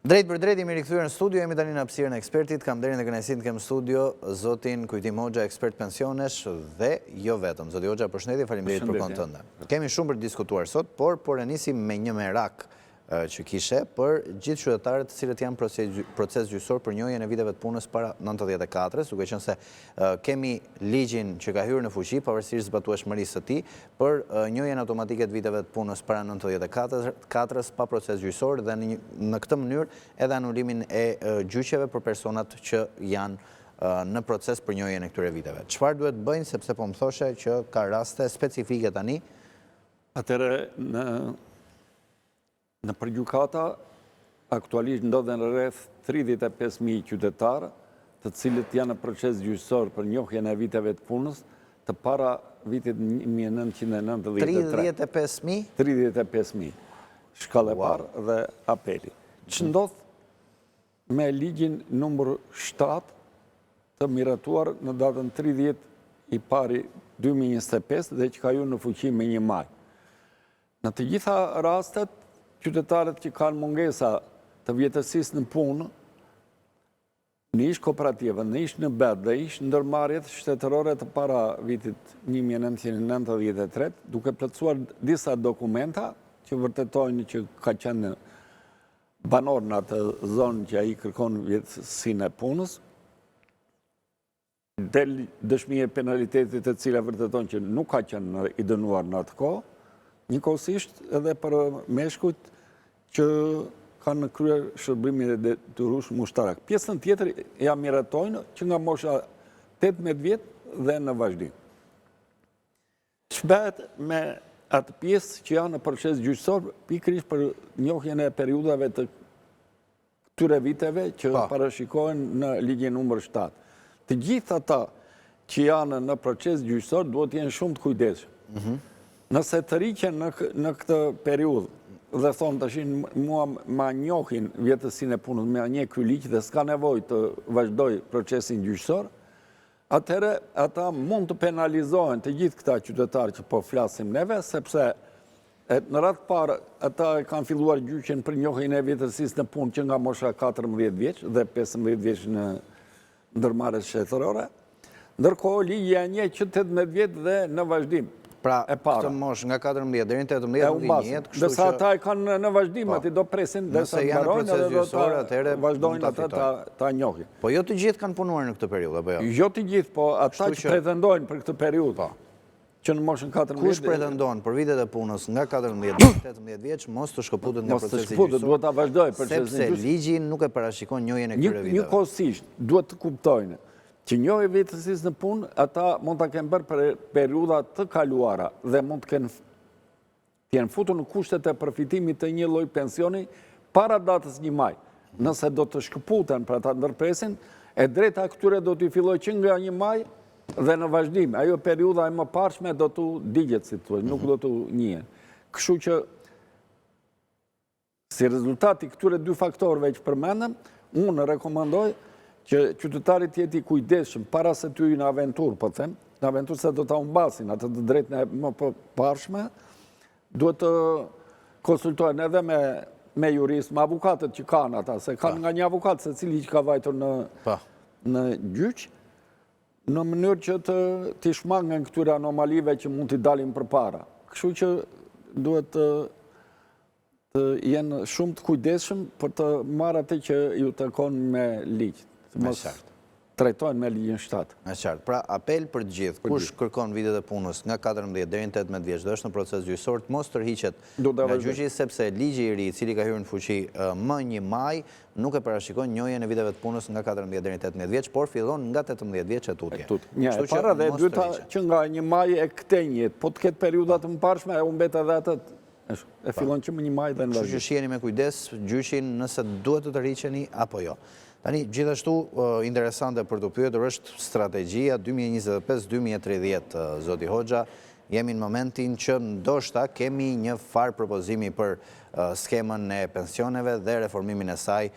Drejt për drejt jemi rikthyer në studio, jemi tani në hapësirën e ekspertit, kam derin dhe kënaqësinë të kem studio zotin Kujtim Hoxha, ekspert pensionesh dhe jo vetëm. Zoti Hoxha, përshëndetje, faleminderit për kohën tënde. Kemi shumë për të diskutuar sot, por e nisim me një merak që kishe për gjithë qytetarët të cilët janë proces gjyqësor për njohjen e viteve të punës para 94-s, duke qenë se kemi ligjin që ka hyrë në fuqi pavarësisht zbatueshmërisë së tij për njohjen automatike të viteve të punës para 94-s pa proces gjyqësor dhe në këtë mënyrë edhe anulimin e gjyqeve për personat që janë në proces për njohjen e këtyre viteve. Çfarë duhet bëjnë, sepse po më thoshe që ka raste specifike tani? Atëherë në përgjykata aktualisht ndodhen rreth 35.000 qytetarë, të cilët janë në proces gjyqësor për njohjen e viteve të punës të para vitit 1993. 35.000? 35.000. Shkallë e parë dhe apeli. Që ndodh me ligjin numër 7 të miratuar në datën 30 i pari 2025 dhe që ka hyrë në fuqi me 1 maj. Në të gjitha rastet, qytetarët që kanë mungesa të vjetësisë në punë, në ish kooperative, në ish në bed dhe ish ndërmarrjet shtetërore të para vitit 1993, duke plotësuar disa dokumenta që vërtetojnë që ka qenë banor në atë zonë që ai kërkon vjetësinë e punës, del dëshmi e penalitetit e cila vërtetojnë që nuk ka qenë i dënuar në atë kohë, njëkohësisht edhe për meshkujt që kanë kryer shërbimin e detyrueshëm ushtarak. Pjesën tjetër ja miratojnë që nga mosha 18 vjet dhe në vazhdim. Ç'bëhet me atë pjesë që janë në proces gjyqësor, pikërisht për njohjen e periudhave të këtyre viteve që parashikohen në ligjin numër 7. Të gjithë ata që janë në proces gjyqësor duhet të jenë shumë të kujdesshëm. Nëse të riqen në këtë periudhë dhe thonë tashin mua ma njohin vjetësinë e punës me një ky ligj dhe s'ka nevojë të vazhdoj procesin gjyqësor, atëherë ata mund të penalizohen të gjithë këta qytetarë që po flasim neve, sepse në radhë parë ata kanë filluar gjyqjen për njohjen e vjetësisë në punë që nga mosha 14 vjeç dhe 15 vjeç në ndërmarrjes shtetërore, ndërkohë ligji ja njeh që 18 vjet dhe në vazhdim. Pra, këtë mosh nga 14 deri në 18 nuk i njihet, kështu që... Dësa ata e kanë në vazhdim, ati do presin, dhe sa mbarojnë edhe do të vazhdojnë ata ta njohin. Po jo të gjithë kanë punuar në këtë periudhë, apo jo? Jo të gjithë, po ata që pretendojnë për këtë periudhë, që në moshën 14 Kush pretendon për vitet e punës nga 14 deri në 18 vjeç, mos të shkëputet nga procesi gjyqësor. Duhet ta vazhdojë procesin sepse ligji nuk e parashikon njohjen e këtyre viteve. Njëkohësisht, duhet të kuptojnë që njohje vjetësisë në punë, ata mund të kenë bërë për periuda të kaluara dhe mund të jenë futur në kushtet e përfitimit të një lloj pensioni para datës 1 maj. Nëse do të shkëputen për ata ndërpresin, e drejta këtyre do t'i fillojë që nga 1 maj dhe në vazhdim. Ajo periuda e mëparshme do t'u digjet, si thuaj, nuk do t'u njihen. Kështu që si rezultati këtyre 2 faktorëve që përmendëm, unë rekomandoj që qytetarit jeti kujdesshëm para se ty në aventurë, po them, në aventurë se do të humbasin atë të drejtën e më përparshme, duhet të konsultojnë edhe me juristë, me avukatët që kanë ata, se kanë nga një avukat se cili që ka vajtur në gjyq, në mënyrë që të shmangën këtyre anomalive që mund t'i dalin përpara. Kështu që duhet të jenë shumë të kujdesshëm për të marrë atë që ju takon me ligj. Mos trajtojnë me ligjin 7. Me qartë. Pra, apel për të gjithë, kush kërkon vitet e punës nga 14 deri në 18 vjeç dhe është në proces gjyqësor, mos tërhiqet nga gjyqi, sepse ligji i ri i cili ka hyrë në fuqi më 1 maj nuk e parashikon njohjen e viteve të punës nga 14 deri në 18 vjeç, por fillon nga 18 vjeç e tutje. Një e para dhe e dyta që nga 1 maj e këtenjit, po të ketë periuda të mëparshme, e umbet edhe atë e fillon që më 1 maj dhe në vazhdim. Kështu që shiheni me kujdes gjyqin nëse duhet të tërhiqeni apo jo. Tani, gjithashtu, interesante për të pyetur është strategjia 2025-2030, zoti Hoxha. Jemi në momentin që ndoshta kemi një farë propozimi për skemën e pensioneve dhe reformimin e saj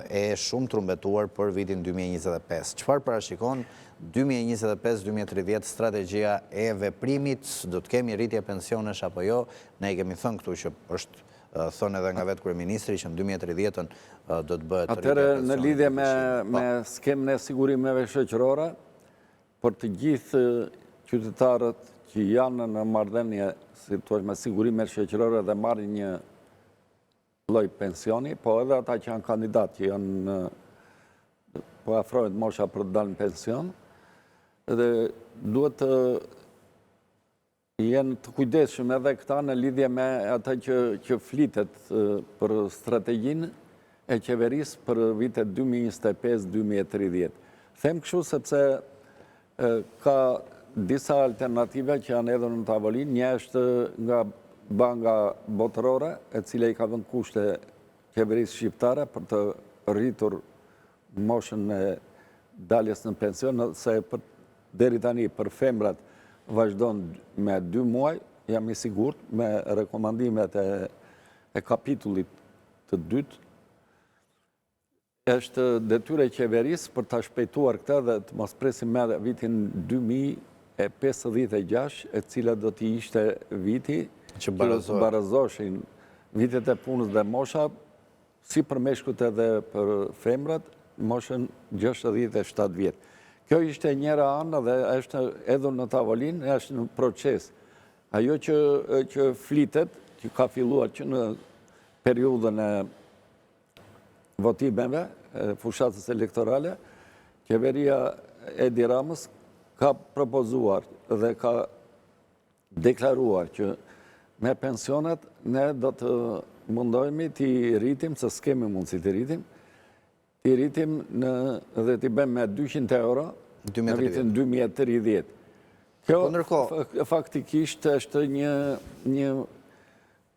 e shumë trumbetuar për vitin 2025. Çfarë parashikon 2025-2030 strategjia e veprimit, do të kemi rritje pensionesh apo jo? Ne i kemi thënë këtu që është thonë edhe nga vetë kryeministri që në 2030 do të bëhet atëherë në lidhje me skemën e sigurimeve shoqërore, për të gjithë qytetarët që janë në marrëdhënie, si thua, me sigurime shoqërore dhe marrin një lloj pensioni, po edhe ata që janë kandidatë, që janë po afrohet mosha për të dalë në pension, dhe duhet të jenë të kujdesshëm edhe këta në lidhje me ata që flitet për strategjinë e qeverisë për vitet 2025-2030. Them kështu sepse ka disa alternative që janë edhe në tavolinë. Një është nga Banka Botërore, e cila i ka vënë kushte qeverisë shqiptare për të rritur moshën e daljes në pension, se deri tani për femrat vazhdon me 2 muaj, jam i sigurt, me rekomandimet e kapitullit të dytë. Është detyre e qeverisë për të shpejtuar këta dhe të mos presim me vitin 2056, e cila do t'i ishte viti që barazoshin vitet e punës dhe mosha, si për meshkut edhe për femrat, moshën 67 vjetë. Kjo ishte njëra anë dhe është edhe në tavolinë, është në proces. Ajo që flitet, që ka filluar që në periudhën e votimeve, fushatës elektorale, qeveria Edi Ramës ka propozuar dhe ka deklaruar që me pensionet ne do të mundohemi t'i rritim, se s'kemi mundësi t'i rritim, dhe t'i bëjmë me 200 euro në vitin 2030. Kjo faktikisht është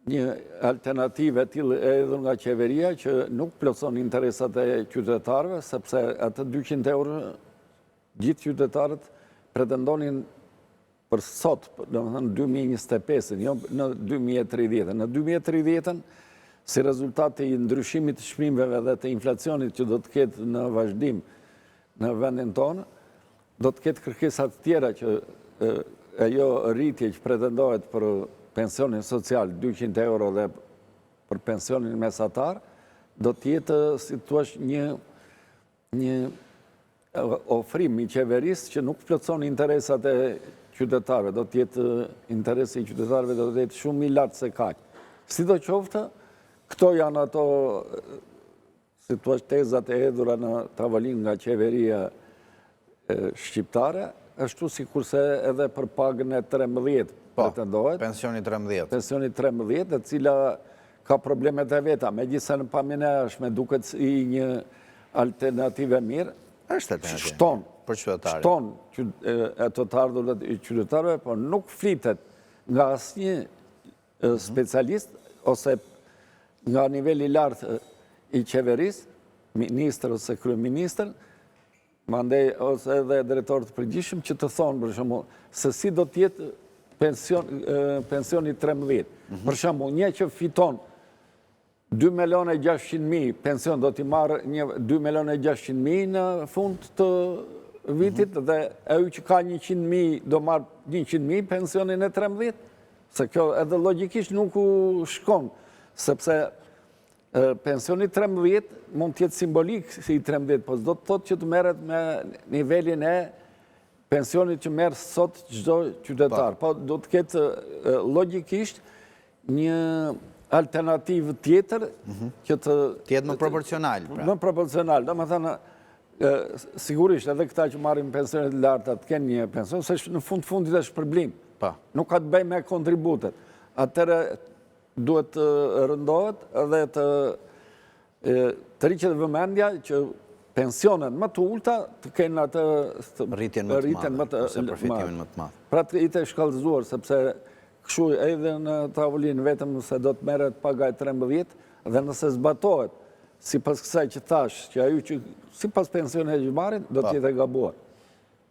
një alternative edhe nga qeveria që nuk plotson interesat e qytetarëve, sepse atë 200 euro gjithë qytetarët pretendonin për sot, në 2025, jo në 2030. Në 2030, si rezultat të ndryshimit të çmimeve dhe të inflacionit që do të ketë në vazhdim në vendin tonë, do të ketë kërkesat tjera që ajo rritje që pretendohet për pensionin social 200 euro dhe për pensionin mesatar, do të jetë, si thua, një ofrim i qeverisë që nuk plotson interesat e qytetarëve, do të jetë interesi i qytetarëve do të jetë shumë i lartë se kaq. Sidoqoftë, këto janë ato, si thua, tezat e hedhura në tavolinë nga qeveria shqiptare, ashtu sikurse edhe për pagën e 13 pretendohet. Pensioni 13. Pensioni 13, e cila ka problemet e veta, megjithëse në pamjen e ardhshme duket si një alternativë mirë. Është alternativë për qytetarët. Shton ato të ardhurat e qytetarëve, por nuk flitet nga asnjë specialist ose nga niveli lartë i qeverisë, ministër ose kryeministër, mandej ose edhe drejtor të përgjithshëm që të thonë, për shembull, se si do të jetë pensioni 13. Për shembull, një që fiton 2.600.000 pension do t'i marrë 2.600.000 në fund të vitit dhe ai që ka 100.000 do marrë 100.000 pensionin e 13, se kjo edhe logjikisht nuk u shkon, sepse pensioni 13 mund të jetë simbolik si 13, po do të thotë që të merret me nivelin e pensionit që merr sot çdo qytetar, po do të ketë logjikisht një alternativë tjetër që të jetë më proporcional. Më proporcional, domethënë sigurisht edhe këta që marrin pensionet të larta të kenë një pension, se në fundit është shpërblim. Nuk ka të bëjë me kontributet. Atëherë duhet të rëndohet edhe të riqet vëmendja që pensionet më të ulta të kenë atë rritjen më të ose përfitimin më të madh. Pra të jetë shkallëzuar, sepse kështu edhe në tavolinë vetëm se do të merret paga e 13 dhe nëse zbatohet sipas kësaj që thash, që ajo që sipas pensioneve që marrin do të jetë e gabuar.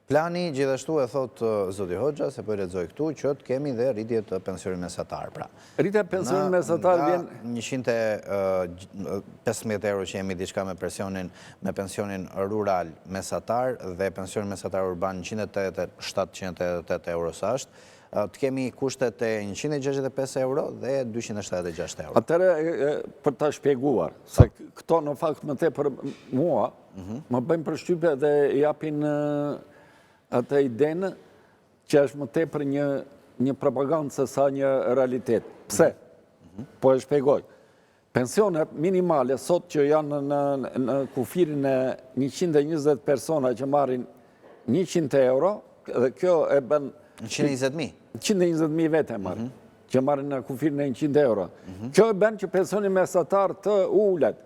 Plani gjithashtu e thot zoti Hoxha, se po e lexoj këtu, që të kemi dhe rritje të pensionit mesatar. Pra, rritja e pensionit mesatar vjen 115 euro që jemi diçka me pensionin rural mesatar dhe pensionin mesatar urban 188 euro sa është. Të kemi kushtet e 165 euro dhe 276 euro. Atëre, për ta shpjeguar, se këto në fakt më te për mua, më bëjmë për shtypje dhe japin atë idenë që është më te për një propagandë se sa një realitet. Pse? Po e shpjegoj. Pensionet minimale sot që janë në kufirin e 120 persona që marrin 100 euro, dhe kjo e bën 120.000? 120.000 vete marrin, që marrin në kufirin e 100 euro. Kjo e bën që pensioni mesatar të ullet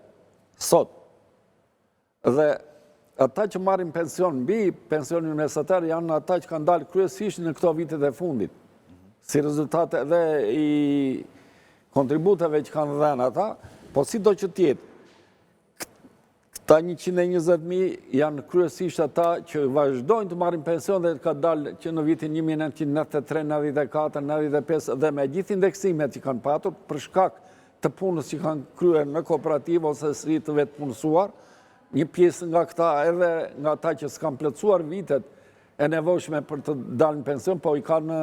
sot. Dhe ata që marrin pension mbi pensionin mesatar janë ata që kanë dalë kryesisht në këto vitet e fundit. Si rezultate dhe i kontributeve që kanë dhenë ata, po si do që tjetë, këta 120.000 janë kryesisht ata që vazhdojnë të marrin pension dhe ka dalë që në vitin 1993, 94, 95 dhe me gjithë indeksimet që kanë patur për shkak të punës që kanë kryer në kooperativë ose sri të vetë punësuar, një pjesë nga këta edhe nga ta që s'kan plotësuar vitet e nevojshme për të dalë në pension, po i kanë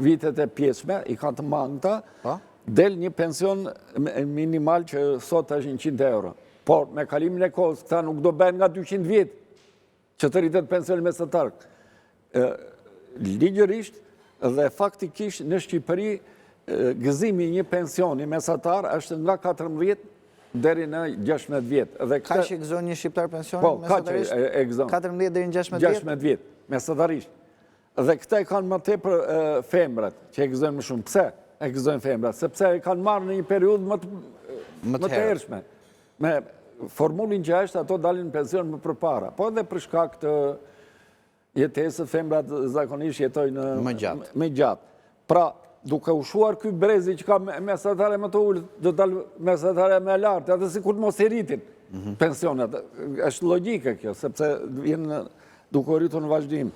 vitet e pjesme, i kanë të mangëta, del një pension minimal që sot është 100 euro. Por me kalimin e kohës, këta nuk do bëhen nga 200 vjetë që të rritet pensioni mesatar. Ligjërisht dhe faktikisht në Shqipëri gëzimi një pensioni mesatar është nga 14 deri në 16 vjetë. Ka që e gëzon një shqiptar pensioni mesatarisht? Po, ka që e gëzon. 14 deri në 16 vjetë? 16 vjetë, mesatarisht. Dhe këta e kanë më tepër femrat, që e gëzojnë më shumë. Pse e gëzojnë femrat? Sepse e kanë marrë në një periudhë më të hershme. Me formulin që është, ato dalin në pension më përpara. Po edhe për shkak të jetesë, femrat zakonisht jetojnë më gjatë. Pra, duke ushuar ky brezi që ka mesatare më të ullë, do dalë mesatare më lartë, atë si kur mos e rritin pensionet. Është logike kjo, sepse vjenë duke rritur në vazhdim.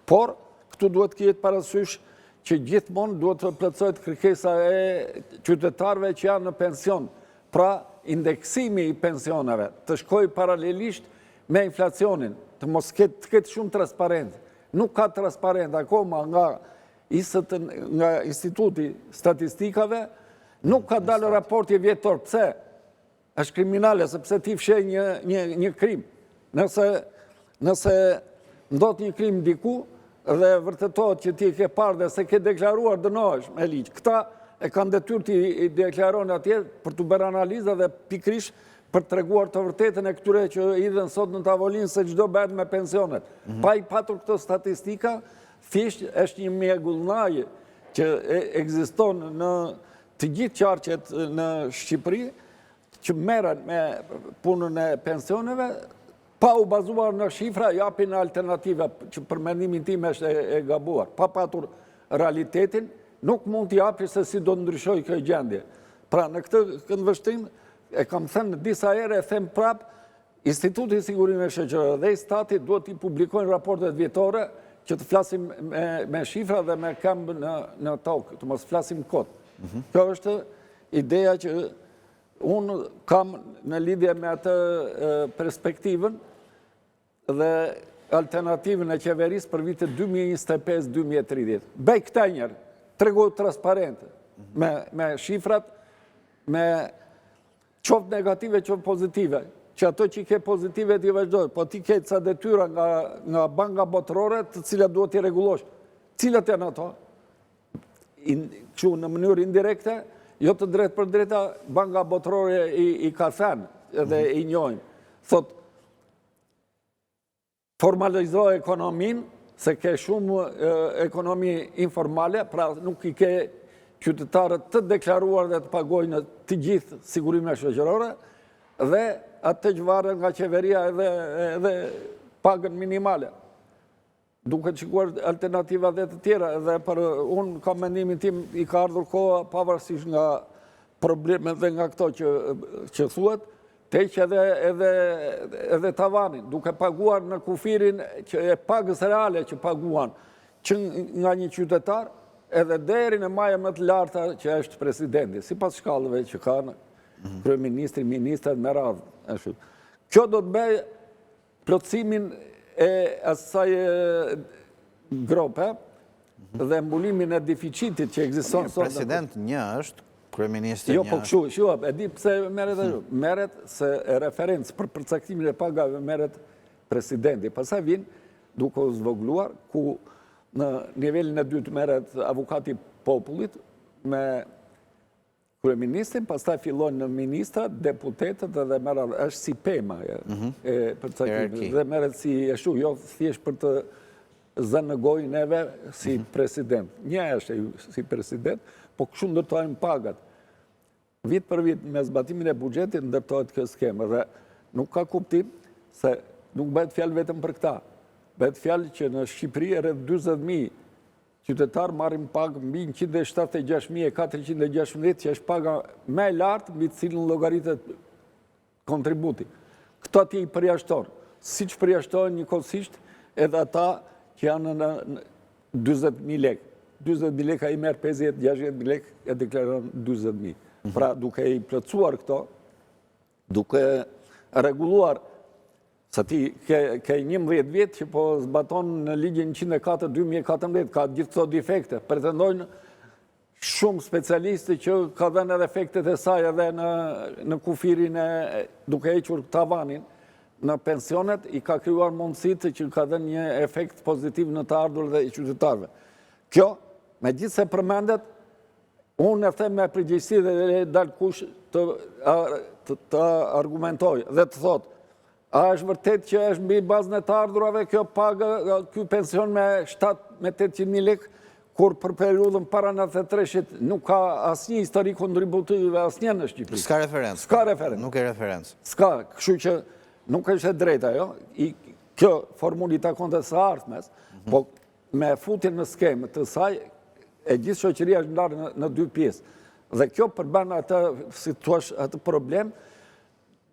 Por, këtu duhet kjetë parasysh që gjithmonë duhet të plotësohet kërkesa e qytetarëve që janë në pension. Pra, indeksimi i pensioneve të shkoj paralelisht me inflacionin, të mos ketë shumë transparent. Nuk ka transparent akoma nga Instituti Statistikave, nuk ka dalë raporti vjetor. Pse? Është kriminale, sepse ti fshej një krim. Nëse ndot një krim diku, dhe vërtetohet që ti ke parë dhe se ke deklaruar dënohesh me ligjë. Këta e kanë detyrë ti i deklarojnë atje për të bërë analiza dhe pikrish për të treguar të vërtetën e këtyre që idhen sot në tavolinë se çdo bëhet me pensionet. Pa i patur këto statistika, thjesht është një mjegullnaje që ekziston në të gjithë qarqet në Shqipëri që merren me punën e pensioneve, pa u bazuar në shifra, japin alternativa që për mendimin tim është e gabuar. Pa patur realitetin, nuk mund t'i japi se si do ndryshoj kjo gjendje. Pra, në këtë këndvështrim, e kam thënë në disa ere, e them prap, Instituti i Sigurimeve Shoqërore dhe i Stati duhet t'i publikojnë raportet vjetore që të flasim me shifra dhe me këmbë në tokë, të mos flasim kot. Kjo është ideja që unë kam në lidhje me atë perspektivën dhe alternativën e qeverisë për vitet 2025-2030. Bëj këta njerë, tregoj transparente, me shifrat, me qoftë negative, qoftë pozitive, që ato që i ke pozitive t'i vazhdoj, po ti ke ca detyra nga banka botërore të cilat duhet t'i regulosh. Cilat janë ato? Që në mënyrë indirekte, jo të drejt për drejta, banka botërore i ka thënë dhe i njojnë. Thot, formalizoj ekonomin, se ke shumë ekonomi informale, pra nuk i ke qytetarët të deklaruar dhe të pagojnë të gjithë sigurime shoqërore, dhe atë që varet nga qeveria edhe pagën minimale. Duke të shikuar alternativa dhe të tjera, dhe për unë kam mendimin tim i ka ardhur koha pavarësisht nga problemet dhe nga këto që thuhet, te që edhe tavanin, duke paguar në kufirin që e pagës reale që paguan që nga një qytetar, edhe deri në maja më të larta që është presidenti, si pas shkallëve që kanë kryeministri, ministrat me radhë. Kjo do të bëj plotësimin e asaj grope dhe mbulimin e deficitit që ekziston sot. President një është, kryeministri Jo, një po është. kështu, e di pse merret ashtu. Merret se referencë për përcaktimin e pagave merret presidenti. Pastaj vin duke u zvogluar ku në nivelin e dytë merret avukati popullit me kryeministrin, pastaj fillojnë në ministrat, deputetët dhe merret është si pema e përcaktimit dhe merret si ashtu, jo thjesht për të zënë në gojë neve si president. Një është si president, po kështu ndërtojnë pagat. Vit për vit, me zbatimin e buxhetit, ndërtojnë kjo skemë. Dhe nuk ka kuptim se nuk bëhet fjalë vetëm për këta. Bëhet fjalë që në Shqipëri rreth 40.000 qytetarë marrin pagë mbi 176.416, që është paga më e lartë mbi të cilën llogaritet kontributi. Këto ti i përjashton, siç përjashtohen njëkohësisht edhe ata që janë në 40.000 lekë. 40.000 lekë ai merr 50-60.000 lekë e deklaron 40.000. Pra duke i plotësuar këto, duke rregulluar sa ti ke 11 vjet që po zbaton në ligjin 104/2014, ka gjithë këto defekte. Pretendojnë shumë specialistë që ka dhënë edhe efektet e saj edhe në kufirin duke hequr tavanin në pensionet, i ka krijuar mundësitë që ka dhënë një efekt pozitiv në të ardhur dhe i qytetarëve. Kjo, megjithëse përmendet, unë e them me përgjegjësi dhe dal kush të argumentoj dhe të thotë, a është vërtet që është mbi bazën e të ardhurave kjo paga, ky pension me 800.000 lekë, kur për periudhën para 93-shit nuk ka asnjë histori kontributive asnjë në Shqipëri. S'ka referencë. S'ka referencë. Nuk e referencë. S'ka, kështu që nuk është e drejta, jo? Kjo formuli takonte së ardhmes, po me futjen në skemë të saj, e gjithë shoqëria është ndarë në dy pjesë. Dhe kjo përban atë, si thua, atë problem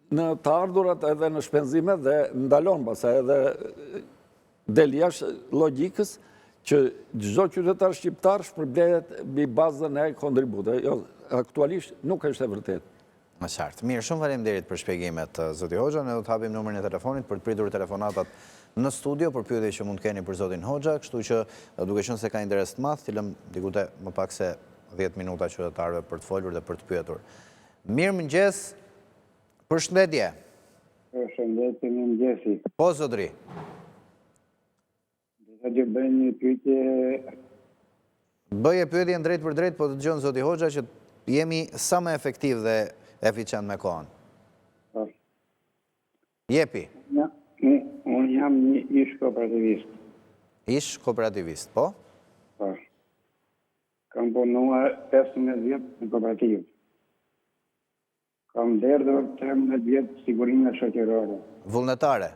në të ardhurat edhe në shpenzimet dhe ndalon pastaj edhe del jashtë logjikës që çdo qytetar shqiptar shpërblehet mbi bazën e kontributeve. Jo, aktualisht nuk është e vërtetë. Më qartë. Mirë, shumë faleminderit për shpjegimet, zoti Hoxha. Ne do të hapim numrin e telefonit për të pritur telefonatat në studio për pyetje që mund të keni për zotin Hoxha, kështu që duke qenë se ka interes të madh, të lëm dikute më pak se 10 minuta qytetarëve për të folur dhe për të pyetur. Mirëmëngjes. Përshëndetje. Përshëndetje, mirëmëngjesi. Po, zotëri. Disa që bëjnë një pyetje... Bëje pyetje drejt për drejt, po të dëgjon zoti Hoxha që jemi sa më efektiv dhe eficient me kohën. Po. Jepi. Unë jam një ish kooperativist. Ish kooperativist, po? Po. Kam punuar 15 vjet në kooperativë. Kam derdhur 13 vjet sigurinë shoqërore. Vullnetare?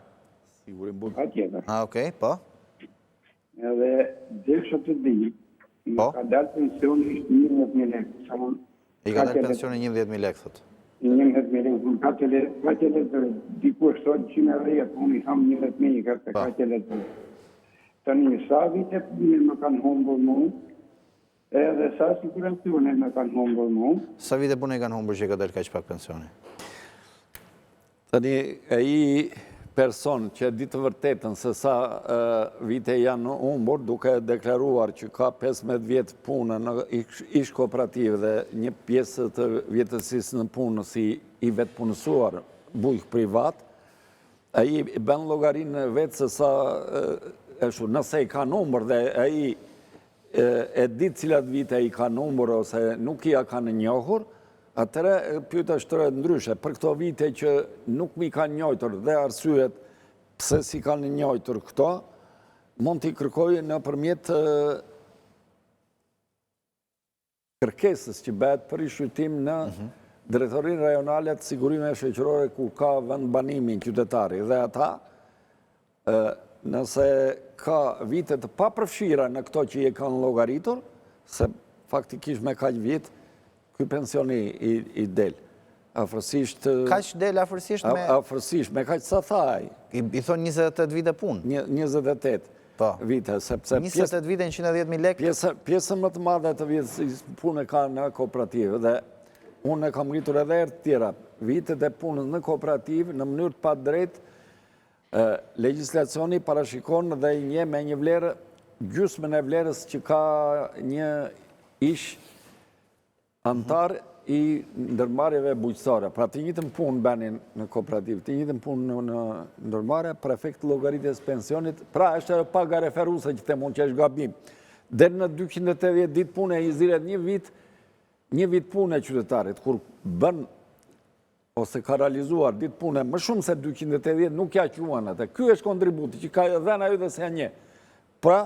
Sigurim bun. Patjetër. Okej, po? Edhe desha të di, Po? ka dalë pensioni 11.000 lekë. I ka dalë pensioni 11.000 lekë, thot. 11.000 lekë, ka që letë dikush sot 110, unë i tham 11.000, ka që letë. Tani, sa vite më kanë humbur mu, edhe sa siguracione më kanë humbur mu. Sa vite punë i kanë humbur që i ka dalë kaq pak pensioni? Tani, ai person që di të vërtetën se sa vite janë humbur, duke deklaruar që ka 15 vjet punë në ish kooperativë dhe një pjesë të vjetësisë në punë si i vetë punësuar bujk privat, ai bën llogarinë vetë se sa nëse i ka numër dhe ai e di cilat vite i ka numër ose nuk i ka në njohur, atëre pyeta shtërët ndryshe. Për këto vite që nuk mi kanë njojtur dhe arsyet pse si kanë njojtur këto, mund t'i kërkoj nëpërmjet kërkesës që bëhet për rishqyrtim në Drejtorinë Rajonale të Sigurimeve Shoqërore ku ka vend banimin qytetari. Dhe ata, nëse ka vite të papërfshira në këto që i kanë llogaritur, se faktikisht me kaq vit ky pensioni i del. Afërsisht... Kaq del afërsisht me... Afërsisht, me kaq sa thaj. I thonë 28 vite punë. 28 vite, sepse... 28 vite në 110.000 lekë? Pjesën më të madhe të vitës punë ka në kooperativë dhe unë e kam ngritur edhe herë të tjera. Vitet e punës në kooperativë, në mënyrë të padrejtë, legjislacioni parashikon dhe i nje me një vlerë gjysmën e vlerës që ka një ish antar i ndërmarrjeve bujqësore. Pra të njëjtën punë bënin në kooperativë, të njëjtën punë në ndërmarrje, prefekt llogaritjes pensionit, pra është paga referuese që them unë që është gabim. Deri në 280 ditë pune i ziret një vit pune e qytetarit, kur bën ose ka realizuar ditë pune më shumë se 280, nuk ja quan atë. Ky është kontributi që ka dhënë ajo dhe se një. Pra,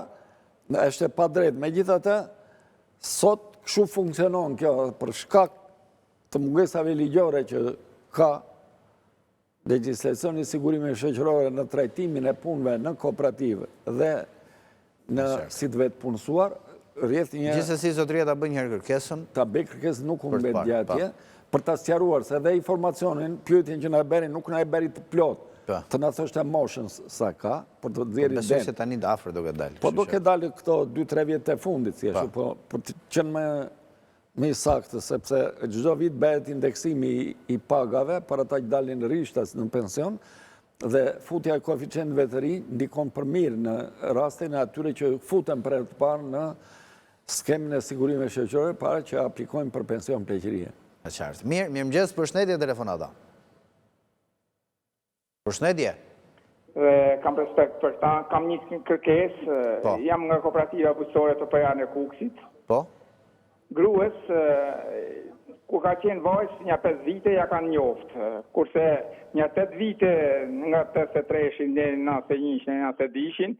është e padrejtë. Megjithatë, sot kështu funksionon kjo për shkak të mungesave ligjore që ka legjislacioni i sigurimeve shoqërore në trajtimin e punëve në kooperativë dhe në si të vetë punësuar, rreth një... Gjithsesi, zotëria ta bëjë një herë kërkesën. Ta bëjë kërkesën nuk unë mbet gjatje, për ta sqaruar se dhe informacionin, pyetjen që na e bëri, nuk na e bëri të plot. Të na thoshte moshën sa ka, për të nxjerrë Besoj se tani të afër do të dalë. Po do të dalë këto 2-3 vjet e fundit, si ashtu, po për të qenë më i saktë, sepse çdo vit bëhet indeksimi i pagave për ata që dalin rishtas në pension, dhe futja e koeficientëve të ri ndikon për mirë në rastin e atyre që futen për herë të parë në skemin e sigurimeve shoqërore para që aplikojnë për pension pleqërie. E qartë. Mirëmëngjes, përshëndetje telefonata. Përshëndetje. Kam respekt për ta, kam një kërkesë, jam nga kooperativa bujqësore të Pajane Kukësit. Po? Grues, ku ka qenë vajzë, një 5 vite ja kanë njoftë, kurse një 8 vite nga 83-shin dhe 91-shin, 92-shin,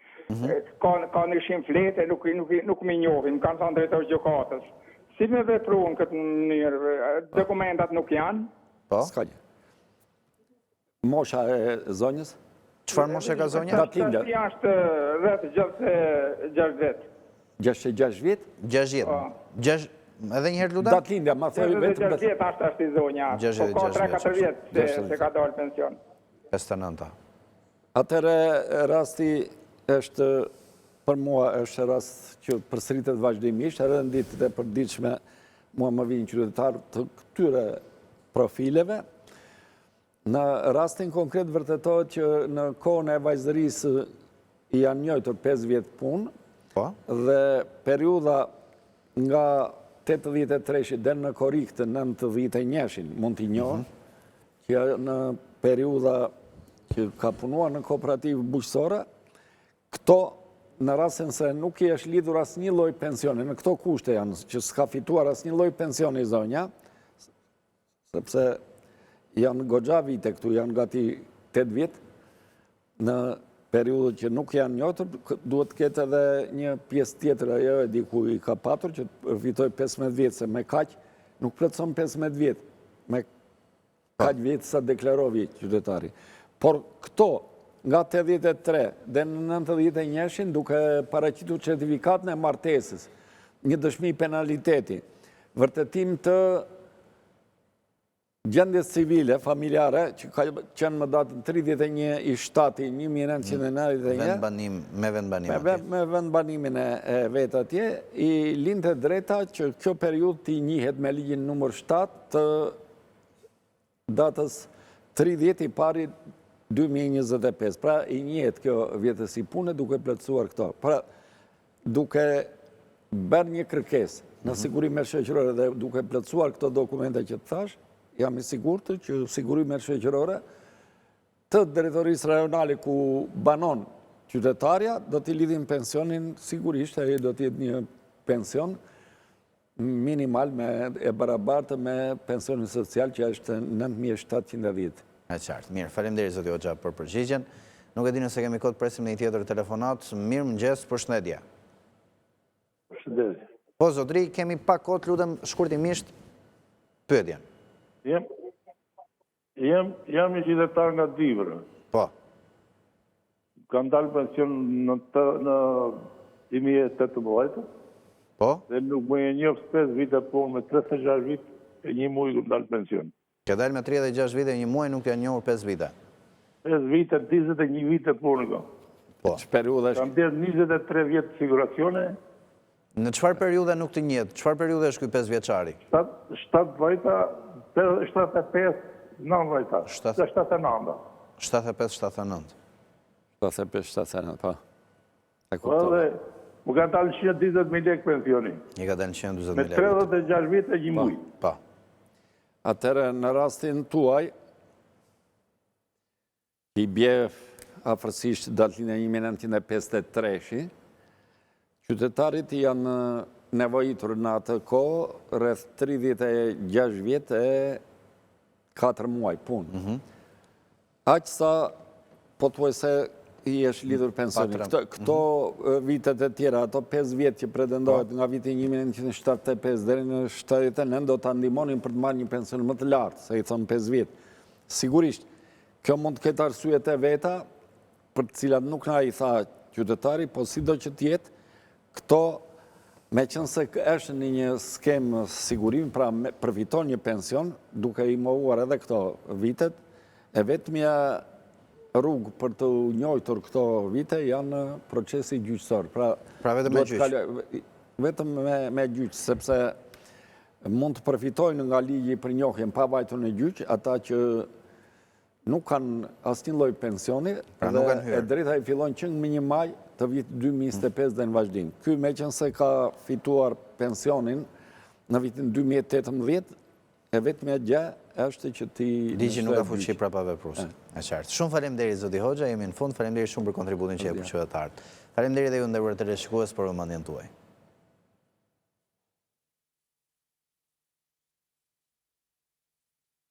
ka nëshim flete, nuk mi njohin, kanë thënë drejtori gjykatës. Si me vepru në këtë mënyrë, dokumentat nuk janë? Po? Ska një. Mosha e zonjës? Çfarë moshe ka zonja? Datindja është rreth 6 vjet. 66 vjet? 60. Edhe një herë lutem? Datindja, ma thëri vetëm... 6 vjet është i zonja. Po ka 3-4 vjet se ka dalë pension. 59. Atëre rasti është, për mua është rast që përsëritet vazhdimisht, edhe në ditët e përditshme mua më vinë qytetar të këtyre profileve. Në rastin konkret vërtetohet që në kohën e vajzërisë janë njëjtur 5 vjet punë, dhe periudha nga 83-shin deri në korrik të 91-shin mund t'i njohë, që në periudha që ka punuar në kooperativë bujqësore, këto në rastin se nuk i është lidhur asnjë lloj pensioni, në këto kushte janë që s'ka fituar asnjë lloj pensioni zonja, sepse janë goxha vite këtu, janë gati 8 vjet, në periudhë që nuk janë njohur, duhet të ketë edhe një pjesë tjetër, ajo e diku i ka patur, që fitoj 15 vjet, se me kaq nuk plotson 15 vjet, me kaq vjet sa deklarovi qytetari. Por këto, nga 83 dhe në 91-shin, duke paraqitur certifikatën e martesës, një dëshmi penaliteti, vërtetim të gjendjes civile, familjare, që ka qenë më datën 31 i 7/1991, me vendbanim. Me vendbanimin e vetë atje, i linte drejta që kjo periudhë t'i njihet me ligjin numër 7 të datës 30 i pari 2025. Pra i njihet kjo vjetësi pune duke plotësuar këto. Pra duke bërë një kërkesë në sigurimet shoqërore dhe duke plotësuar këto dokumente që të thash, jam i sigurt që sigurimet shoqërore të drejtorisë rajonale ku banon qytetarja do t'i lidhin pensionin sigurisht, ai do t'jetë një pension minimal e barabartë me pensionin social që është 9.710. E qartë. Mirë, faleminderit zoti Hoxha për përgjigjen. Nuk e di nëse kemi kohë të presim në një tjetër telefonat. Mirëmëngjes, përshëndetje. Përshëndetje. Po zotëri, kemi pak kohë, lutem shkurtimisht pyetjen. Jam një qytetar nga Divrë. Po. Kam dalë pension në 2018. Po. Dhe nuk më e njoh 5 vite punë, me 36 vite e një muaj kam dalë pension. Ke dalë me 36 vite e një muaj, nuk t'ja njohur 5 vite. 5 vite, 21 vite punë kam. Po. Kam bërë 23 vjetë figuracione. Në çfarë periudhe nuk të njihet? Çfarë periudhe është ky 5 vjeçari? 7 vajta, 75, 9 vajta, 79. 75-79. 75-79, po. Më kanë talë 120.000 lekë pensioni. I ka dalë 120.000 Me 36 vite një muj. Po. Atëherë, në rastin tuaj, i bje afërsisht datën e 1953, qytetarit janë nevojitur në atë kohë rreth 36 vjetë e 4 muaj punë. Aqë sa, po të se i është lidhur pensionit. Këto vitet e tjera, ato 5 vjetë që pretendohet nga viti 1975 deri në 79, do të ndihmonin për të marrë një pension më të lartë, se i thonë 5 vjetë. Sigurisht, kjo mund të ketë arsyet e veta, për të cilat nuk na i tha qytetari, po si do që tjetë, këto, me qënë se është një skemë sigurimi, pra përfiton një pension, duke i mohuar edhe këto vitet, e vetëmja rrugë për të njojtur këto vite janë procesi gjyqësor. Pra vetëm me gjyq? Vetëm me gjyq, sepse mund të përfitojnë nga ligji për njohjen pa vajtur në gjyq, ata që nuk kanë asnjë lloj pensioni, dhe e drejta i fillon që në 1 maj të vitit 2025 dhe në vazhdim. Ky meqense ka fituar pensionin në vitin 2018, e vetmja gjë është që ti... Ligji nuk ka fuqi prapa veprusë. E qartë. Shumë faleminderit zoti Hoxha, jemi në fund, faleminderit shumë për kontributin që e për qytetarët. Faleminderit dhe ju nderuar teleshikues për vëmendjen tuaj.